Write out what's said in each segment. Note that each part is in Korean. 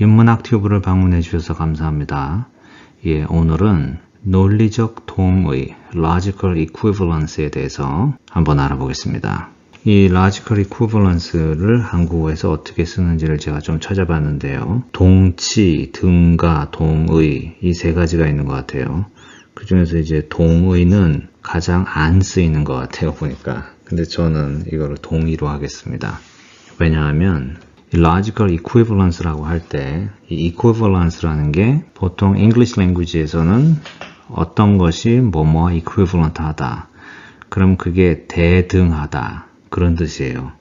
인문학 튜브를 방문해 주셔서 감사합니다. 예, 오늘은 논리적 동의, logical equivalence에 대해서 한번 알아보겠습니다. 이 logical equivalence를 한국어에서 어떻게 쓰는지를 제가 좀 찾아봤는데요. 동치, 등가, 동의 이 세 가지가 있는 것 같아요. 그 중에서 이제 동의는 가장 안 쓰이는 것 같아요, 보니까. 근데 저는 이거를 동의로 하겠습니다. 왜냐하면 이 logical equivalence라고 할 때 이 equivalence라는 게 보통 English language에서는 어떤 것이 뭐뭐와 equivalent 하다. 그럼 그게 대등하다. 그런 뜻이에요.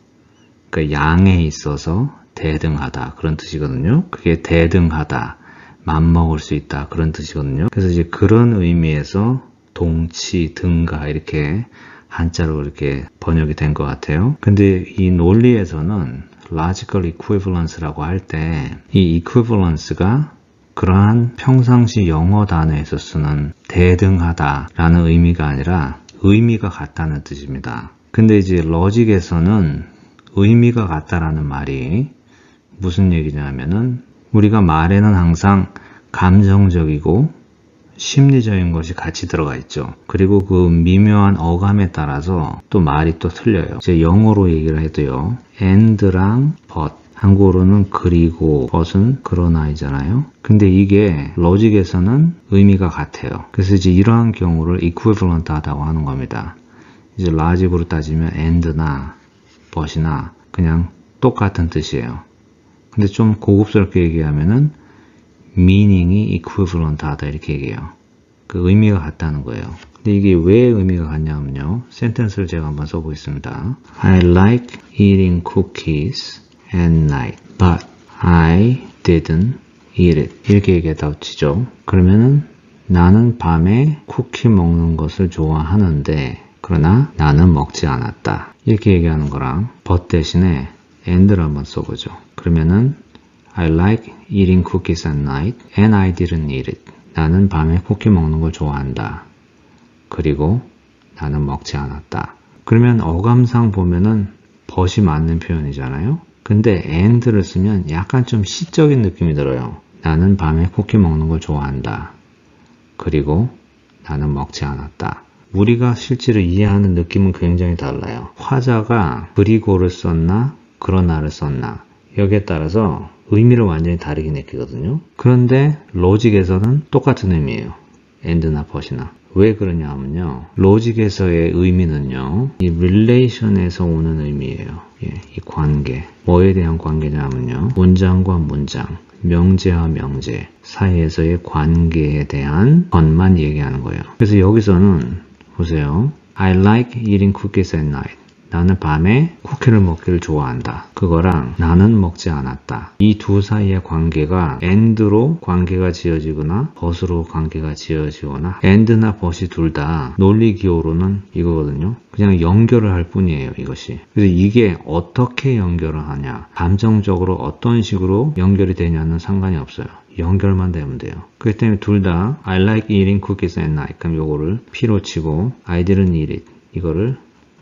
그러니까 양에 있어서 대등하다. 그런 뜻이거든요. 그게 대등하다. 맞먹을 수 있다. 그런 뜻이거든요. 그래서 이제 그런 의미에서 동치, 등가 이렇게 한자로 이렇게 번역이 된 것 같아요. 근데 이 논리에서는 logical equivalence라고 할 때 이 equivalence가 그러한 평상시 영어 단어에서 쓰는 대등하다라는 의미가 아니라 의미가 같다는 뜻입니다. 근데 이제 로직에서는 의미가 같다라는 말이 무슨 얘기냐면은 우리가 말에는 항상 감정적이고 심리적인 것이 같이 들어가 있죠. 그리고 그 미묘한 어감에 따라서 또 말이 또 틀려요. 이제 영어로 얘기를 해도요. and랑 but, 한국어로는 그리고 but은 그러나이잖아요. 근데 이게 로직에서는 의미가 같아요. 그래서 이제 이러한 경우를 equivalent 하다고 하는 겁니다. 이제 logic으로 따지면 and나 but이나 그냥 똑같은 뜻이에요. 근데 좀 고급스럽게 얘기하면은 meaning이 equivalent 하다 이렇게 얘기해요. 그 의미가 같다는 거예요. 근데 이게 왜 의미가 같냐면요. 센텐스를 제가 한번 써보겠습니다. I like eating cookies at night, but I didn't eat it. 이렇게 얘기하다 치죠. 그러면은 나는 밤에 쿠키 먹는 것을 좋아하는데 그러나 나는 먹지 않았다. 이렇게 얘기하는 거랑 but 대신에 and를 한번 써보죠. 그러면은 I like eating cookies at night and I didn't eat it. 나는 밤에 쿠키 먹는 걸 좋아한다. 그리고 나는 먹지 않았다. 그러면 어감상 보면은 but이 맞는 표현이잖아요. 근데 and를 쓰면 약간 좀 시적인 느낌이 들어요. 나는 밤에 쿠키 먹는 걸 좋아한다. 그리고 나는 먹지 않았다. 우리가 실제로 이해하는 느낌은 굉장히 달라요. 화자가 그리고를 썼나 그러나를 썼나 여기에 따라서 의미를 완전히 다르게 느끼거든요. 그런데 로직에서는 똑같은 의미예요. and나 but이나. 왜 그러냐 하면요. 로직에서의 의미는요. 이 relation에서 오는 의미예요. 이 관계. 뭐에 대한 관계냐 하면요. 문장과 문장, 명제와 명제 사이에서의 관계에 대한 것만 얘기하는 거예요. 그래서 여기서는 보세요. I like eating cookies at night. 나는 밤에 쿠키를 먹기를 좋아한다. 그거랑 나는 먹지 않았다. 이 두 사이의 관계가 and로 관계가 지어지거나 but으로 관계가 지어지거나 and나 but이 둘 다 논리 기호로는 이거거든요. 그냥 연결을 할 뿐이에요. 이것이. 그래서 이게 어떻게 연결을 하냐 감정적으로 어떤 식으로 연결이 되냐는 상관이 없어요. 연결만 되면 돼요. 그렇기 때문에 둘 다 I like eating cookies at night. 그럼 요거를 P로 치고 I didn't eat it. 이거를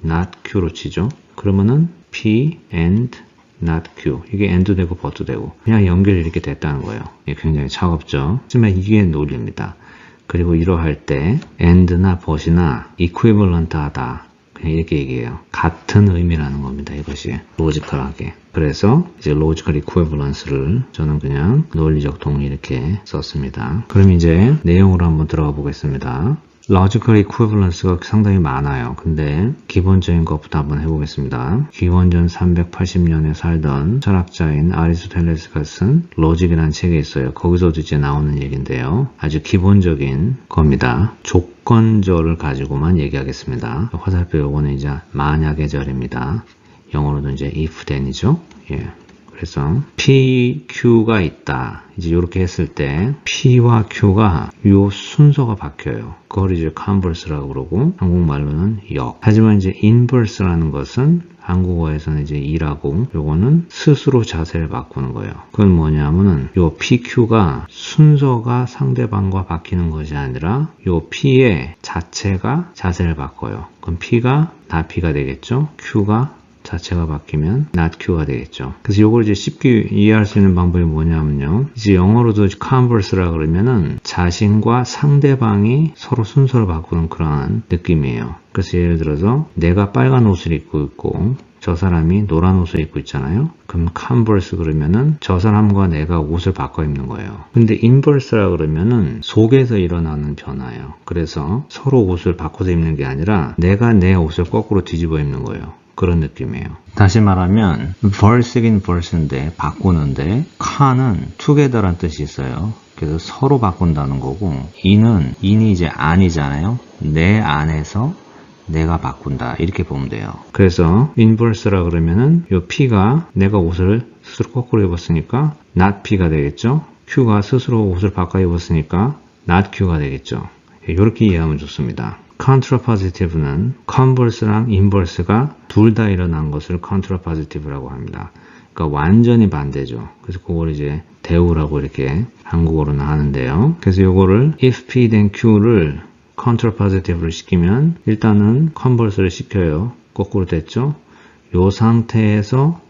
not Q로 치죠. 그러면은 P and not Q. 이게 and도 되고 but도 되고 그냥 연결이 이렇게 됐다는 거예요. 이게 굉장히 차갑죠. 하지만 이게 논리입니다. 그리고 이러할 때 and나 but이나 equivalent 하다. 그냥 이렇게 얘기해요. 같은 의미라는 겁니다. 이것이 로지컬하게. 그래서 이제 logical equivalence를 저는 그냥 논리적 동의 이렇게 썼습니다. 그럼 이제 내용으로 한번 들어가 보겠습니다. logical equivalence가 상당히 많아요. 근데 기본적인 것부터 한번 해보겠습니다. 기원전 380년에 살던 철학자인 아리스토텔레스가 쓴 로직이라는 책이 있어요. 거기서도 이제 나오는 얘기인데요. 아주 기본적인 겁니다. 조건절을 가지고만 얘기하겠습니다. 화살표 요거는 이제 만약의 절입니다. 영어로도 이제 if then이죠. 예. 그래서 P, Q가 있다. 이제 이렇게 했을 때 P와 Q가 요 순서가 바뀌어요. 그걸 이제 converse라고 그러고 한국말로는 역. 하지만 이제 inverse라는 것은 한국어에서는 이제 이라고 요거는 스스로 자세를 바꾸는 거예요. 그건 뭐냐면은 요 PQ가 순서가 상대방과 바뀌는 것이 아니라 요 P의 자체가 자세를 바꿔요. 그럼 P가 다 P가 되겠죠. Q가 자체가 바뀌면 not Q가 되겠죠. 그래서 이걸 이제 쉽게 이해할 수 있는 방법이 뭐냐면요. 이제 영어로도 converse라 그러면은 자신과 상대방이 서로 순서를 바꾸는 그러한 느낌이에요. 그래서 예를 들어서 내가 빨간 옷을 입고 있고 저 사람이 노란 옷을 입고 있잖아요. 그럼 converse 그러면은 저 사람과 내가 옷을 바꿔 입는 거예요. 근데 inverse라 그러면은 속에서 일어나는 변화예요. 그래서 서로 옷을 바꿔서 입는 게 아니라 내가 내 옷을 거꾸로 뒤집어 입는 거예요. 그런 느낌이에요. 다시 말하면 verse긴 verse인데 바꾸는데 can은 together란 뜻이 있어요. 그래서 서로 바꾼다는 거고 in이 이제 아니잖아요. 내 안에서 내가 바꾼다 이렇게 보면 돼요. 그래서 inverse라 그러면은 요 P가 내가 옷을 스스로 거꾸로 입었으니까 not P가 되겠죠. Q가 스스로 옷을 바꿔 입었으니까 not Q가 되겠죠. 이렇게 이해하면 좋습니다. contrapositive는 converse랑 inverse가 둘 다 일어난 것을 contrapositive라고 합니다. 그러니까 완전히 반대죠. 그래서 그걸 이제 대우라고 이렇게 한국어로는 하는데요. 그래서 요거를 if P then Q를 contrapositive를 시키면 일단은 converse를 시켜요. 거꾸로 됐죠? 요 상태에서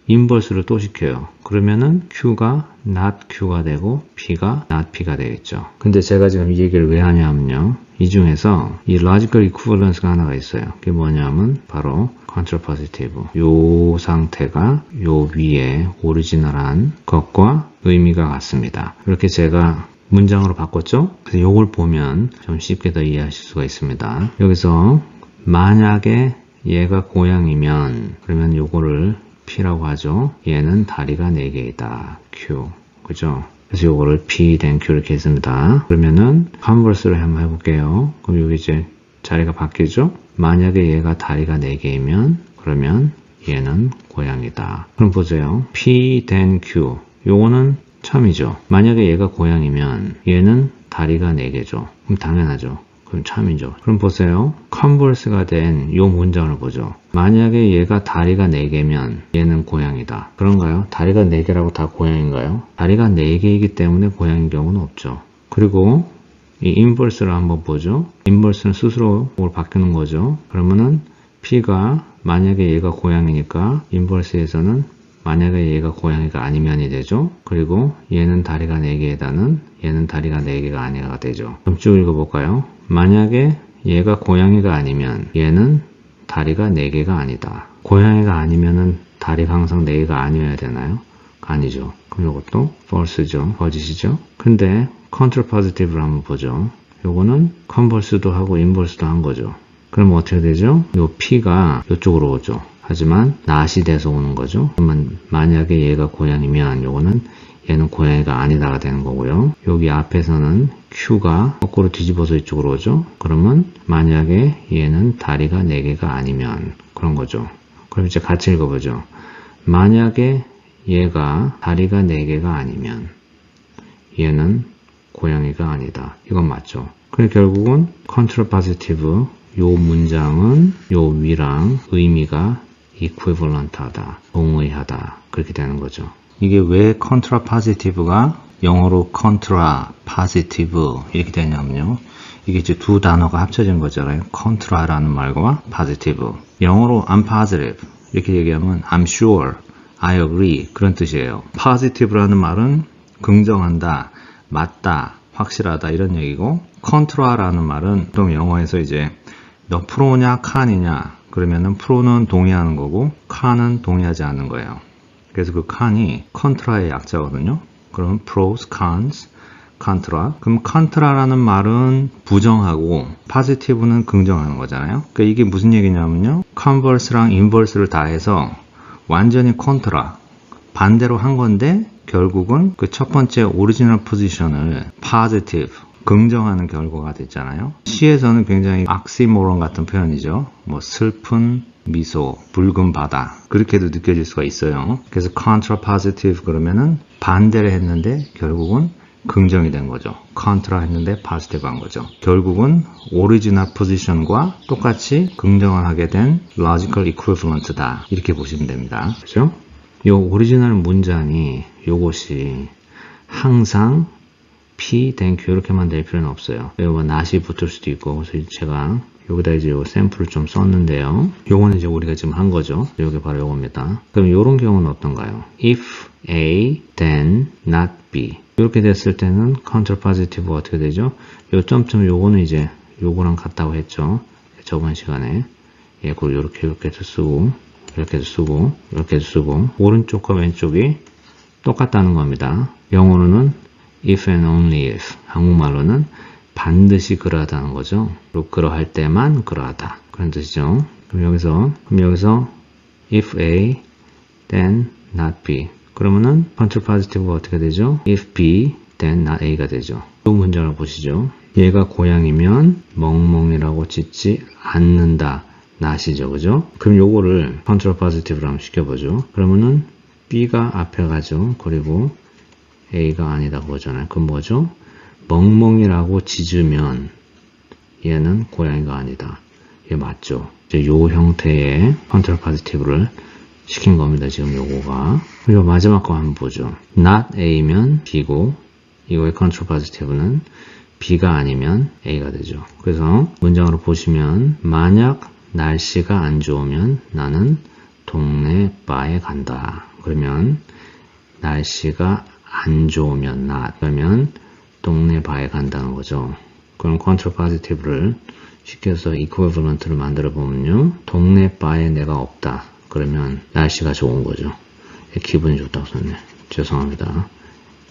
inverse를 또 시켜요. 그러면은 Q가 not Q가 되고 P가 not P가 되겠죠. 근데 제가 지금 이 얘기를 왜 하냐면요. 이 중에서 이 logical equivalence가 하나가 있어요. 그게 뭐냐면 바로 contrapositive. 요 상태가 요 위에 오리지널한 것과 의미가 같습니다. 이렇게 제가 문장으로 바꿨죠? 그래서 요걸 보면 좀 쉽게 더 이해하실 수가 있습니다. 여기서 만약에 얘가 고양이면 그러면 요거를 P라고 하죠. 얘는 다리가 4개이다. Q. 그죠? 그래서 요거를 P then Q 이렇게 했습니다. 그러면은 converse를 한번 해볼게요. 그럼 여기 이제 자리가 바뀌죠? 만약에 얘가 다리가 4개이면 그러면 얘는 고양이다. 그럼 보세요. P then Q. 요거는 참이죠. 만약에 얘가 고양이면 얘는 다리가 4개죠. 그럼 당연하죠. 그럼 참이죠. 그럼 보세요. converse가 된 요 문장을 보죠. 만약에 얘가 다리가 4개면 얘는 고양이다. 그런가요? 다리가 4개라고 다 고양인가요? 다리가 4개이기 때문에 고양인 경우는 없죠. 그리고 이 inverse를 한번 보죠. inverse는 스스로 뭘 바뀌는 거죠. 그러면은 P가 만약에 얘가 고양이니까 inverse에서는 만약에 얘가 고양이가 아니면이 되죠. 그리고 얘는 다리가 4개에다는 얘는 다리가 4개가 아니가 되죠. 그럼 쭉 읽어볼까요? 만약에 얘가 고양이가 아니면 얘는 다리가 4개가 아니다. 고양이가 아니면은 다리가 항상 4개가 아니어야 되나요? 아니죠. 그럼 이것도 false죠. 거짓이죠. 근데 contrapositive를 한번 보죠. 요거는 converse도 하고 inverse도 한 거죠. 그럼 어떻게 되죠? 요 P가 이쪽으로 오죠. 하지만 not이 돼서 오는 거죠. 그러면 만약에 얘가 고양이면 요거는 얘는 고양이가 아니다가 되는 거고요. 여기 앞에서는 Q가 거꾸로 뒤집어서 이쪽으로 오죠. 그러면 만약에 얘는 다리가 4개가 아니면 그런 거죠. 그럼 이제 같이 읽어보죠. 만약에 얘가 다리가 4개가 아니면 얘는 고양이가 아니다. 이건 맞죠. 그래서 결국은 contrapositive 요 문장은 요 위랑 의미가 equivalent하다, 동의하다 그렇게 되는 거죠. 이게 왜 contrapositive가 영어로 contrapositive 이렇게 되냐면요. 이게 이제 두 단어가 합쳐진 거잖아요. contra라는 말과 positive. 영어로 I'm positive 이렇게 얘기하면 I'm sure, I agree 그런 뜻이에요. positive라는 말은 긍정한다, 맞다, 확실하다 이런 얘기고 contra라는 말은 또 영어에서 이제 너 프로냐 칸이냐 그러면은 프로는 동의하는 거고 칸은 동의하지 않는 거예요. 그래서 그 칸이 컨트라의 약자거든요. 그럼 pros, cons, contra. 그럼 contra라는 말은 부정하고 positive는 긍정하는 거잖아요. 그러니까 이게 무슨 얘기냐면요. converse랑 inverse를 다 해서 완전히 contra, 반대로 한 건데 결국은 그 첫 번째 오리지널 포지션을 positive, 긍정하는 결과가 됐잖아요. 시에서는 굉장히 악시모론 같은 표현이죠. 뭐 슬픈 미소, 붉은 바다 그렇게도 느껴질 수가 있어요. 그래서 contrapositive 그러면은 반대를 했는데 결국은 긍정이 된 거죠. contra 했는데 positive 한 거죠. 결국은 오리지널 포지션과 똑같이 긍정을 하게 된 logical equivalent다. 이렇게 보시면 됩니다. 그렇죠? 이 오리지널 문장이 요것이 항상 P, then Q 이렇게만 될 필요는 없어요. 뭐 not이 붙을 수도 있고 그래서 제가 여기다 이제 요 샘플을 좀 썼는데요. 요거는 이제 우리가 지금 한 거죠. 요게 바로 요겁니다. 그럼 요런 경우는 어떤가요? If A, then not B. 이렇게 됐을 때는 counterpositive가 어떻게 되죠? 요 점점 요거는 이제 요거랑 같다고 했죠. 저번 시간에. 예, 그리고 이렇게도 쓰고, 이렇게도 쓰고, 이렇게도 쓰고, 오른쪽과 왼쪽이 똑같다는 겁니다. 영어로는 if and only if, 한국말로는 반드시 그러하다는 거죠. 그리고 그러할 때만 그러하다. 그런 뜻이죠. 그럼 여기서 if A, then not B. 그러면은 counterpositive가 어떻게 되죠? if B, then not A가 되죠. 이 문장을 보시죠. 얘가 고양이면 멍멍이라고 짖지 않는다. not이죠. 그죠? 그럼 요거를 counterpositive로 한번 시켜보죠. 그러면은 B가 앞에 가죠. 그리고 A가 아니다 그거잖아요. 그럼 뭐죠? 멍멍이라고 짖으면 얘는 고양이가 아니다. 얘 맞죠? 이제 요 형태의 counterpositive를 시킨 겁니다. 지금 요거가. 그리고 마지막 거 한번 보죠. not A면 B고 이거의 counterpositive는 B가 아니면 A가 되죠. 그래서 문장으로 보시면 만약 날씨가 안 좋으면 나는 동네 바에 간다. 그러면 날씨가 안 좋으면 not 그러면 동네 바에 간다는 거죠. 그럼 counterpositive를 시켜서 equivalent를 만들어 보면요. 동네 바에 내가 없다. 그러면 날씨가 좋은 거죠. 기분이 좋다고 썼네. 죄송합니다.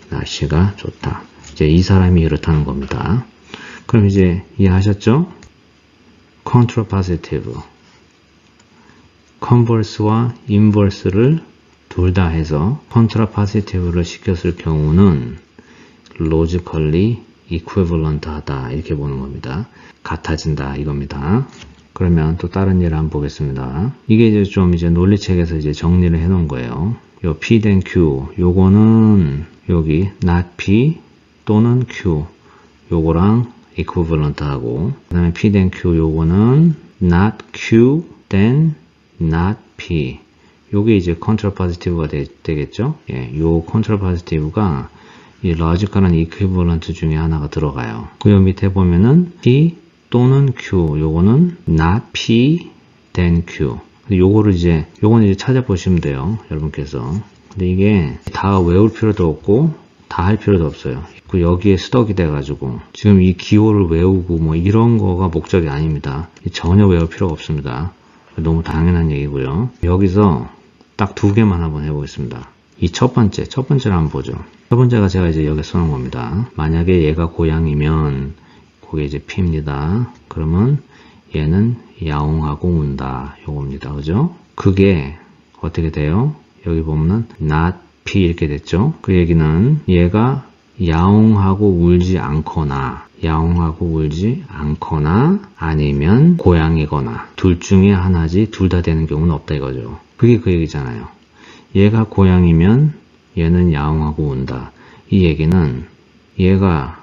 날씨가 좋다. 이제 이 사람이 이렇다는 겁니다. 그럼 이제 이해하셨죠? counterpositive. converse와 inverse를 둘 다 해서 counterpositive를 시켰을 경우는 logically equivalent 하다. 이렇게 보는 겁니다. 같아진다. 이겁니다. 그러면 또 다른 예를 한번 보겠습니다. 이게 이제 좀 이제 논리책에서 이제 정리를 해 놓은 거예요. 요 P then Q. 요거는 여기 not P 또는 Q. 요거랑 equivalent 하고, 그 다음에 P then Q 요거는 not Q then not P. 요게 이제 counterpositive가 되겠죠? 예, 요 counterpositive가 이 logical한 equivalent 중에 하나가 들어가요. 그 밑에 보면은 P 또는 Q, 요거는 not P then Q. 요거는 이제 찾아보시면 돼요. 여러분께서. 근데 이게 다 외울 필요도 없고, 다 할 필요도 없어요. 그 여기에 스덕이 돼가지고, 지금 이 기호를 외우고 뭐 이런 거가 목적이 아닙니다. 전혀 외울 필요가 없습니다. 너무 당연한 얘기고요. 여기서 딱 두 개만 한번 해보겠습니다. 이 첫 번째를 한번 보죠. 첫 번째가 제가 이제 여기 써놓은 겁니다. 만약에 얘가 고양이면, 그게 이제 P입니다. 그러면 얘는 야옹하고 운다. 요겁니다. 그죠? 그게 어떻게 돼요? 여기 보면은 not P 이렇게 됐죠? 그 얘기는 얘가 야옹하고 울지 않거나 아니면 고양이거나 둘 중에 하나지 둘 다 되는 경우는 없다 이거죠. 그게 그 얘기잖아요. 얘가 고양이면 얘는 야옹하고 운다. 이 얘기는 얘가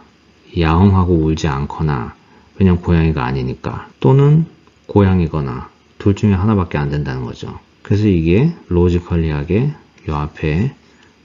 야옹하고 울지 않거나, 왜냐면 고양이가 아니니까, 또는 고양이거나 둘 중에 하나밖에 안 된다는 거죠. 그래서 이게 로지컬리하게 요 앞에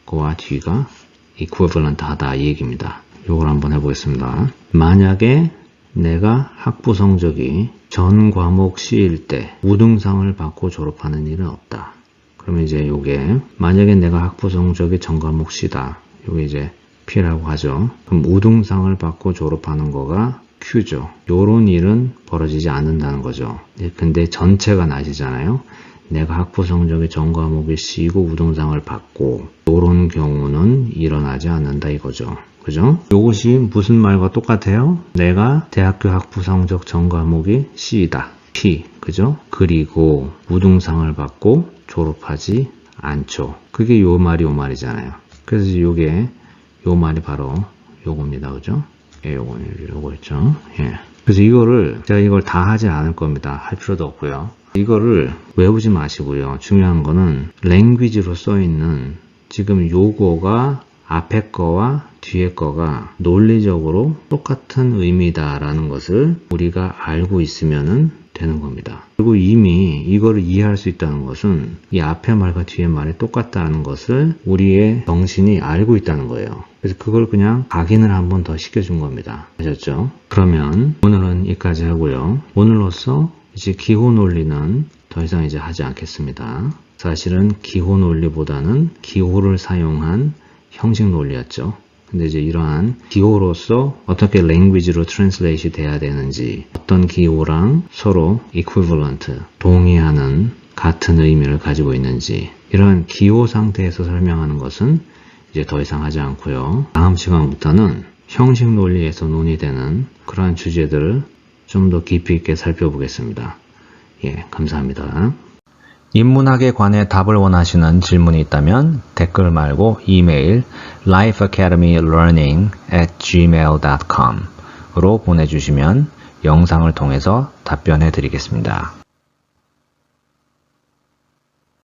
그와 뒤가 equivalent 하다 이 얘기입니다. 요걸 한번 해보겠습니다. 만약에 내가 학부 성적이 전 과목 C일 때 우등상을 받고 졸업하는 일은 없다. 그러면 이제 요게 만약에 내가 학부 성적이 전 과목 C다. 요게 이제 P라고 하죠. 그럼 우등상을 받고 졸업하는 거가 Q죠. 요런 일은 벌어지지 않는다는 거죠. 근데 전체가 낮이잖아요. 내가 학부 성적이 전 과목이 C고 우등상을 받고 요런 경우는 일어나지 않는다 이거죠. 그죠? 요것이 무슨 말과 똑같아요? 내가 대학교 학부 성적 전 과목이 C이다. P. 그죠? 그리고 우등상을 받고 졸업하지 않죠. 그게 요 말이잖아요. 그래서 요게 요 말이 바로 요겁니다. 그죠? 예, 요거였죠. 예. 그래서 제가 이걸 다 하지 않을 겁니다. 할 필요도 없고요. 이거를 외우지 마시고요. 중요한 거는 랭귀지로 써있는 지금 요거가 앞에 거와 뒤에 거가 논리적으로 똑같은 의미다라는 것을 우리가 알고 있으면은 되는 겁니다. 그리고 이미 이거를 이해할 수 있다는 것은 이 앞에 말과 뒤에 말이 똑같다는 것을 우리의 정신이 알고 있다는 거예요. 그래서 그걸 그냥 각인을 한 번 더 시켜준 겁니다. 아셨죠? 그러면 오늘은 여기까지 하고요. 오늘로써 이제 기호 논리는 더 이상 이제 하지 않겠습니다. 사실은 기호 논리보다는 기호를 사용한 형식 논리였죠. 근데 이제 이러한 기호로서 어떻게 language로 translate이 돼야 되는지, 어떤 기호랑 서로 equivalent, 동의하는 같은 의미를 가지고 있는지, 이런 기호 상태에서 설명하는 것은 이제 더 이상 하지 않고요. 다음 시간부터는 형식 논리에서 논의되는 그러한 주제들을 좀 더 깊이 있게 살펴보겠습니다. 예, 감사합니다. 인문학에 관해 답을 원하시는 질문이 있다면 댓글 말고 이메일 lifeacademylearning@gmail.com으로 보내주시면 영상을 통해서 답변해 드리겠습니다.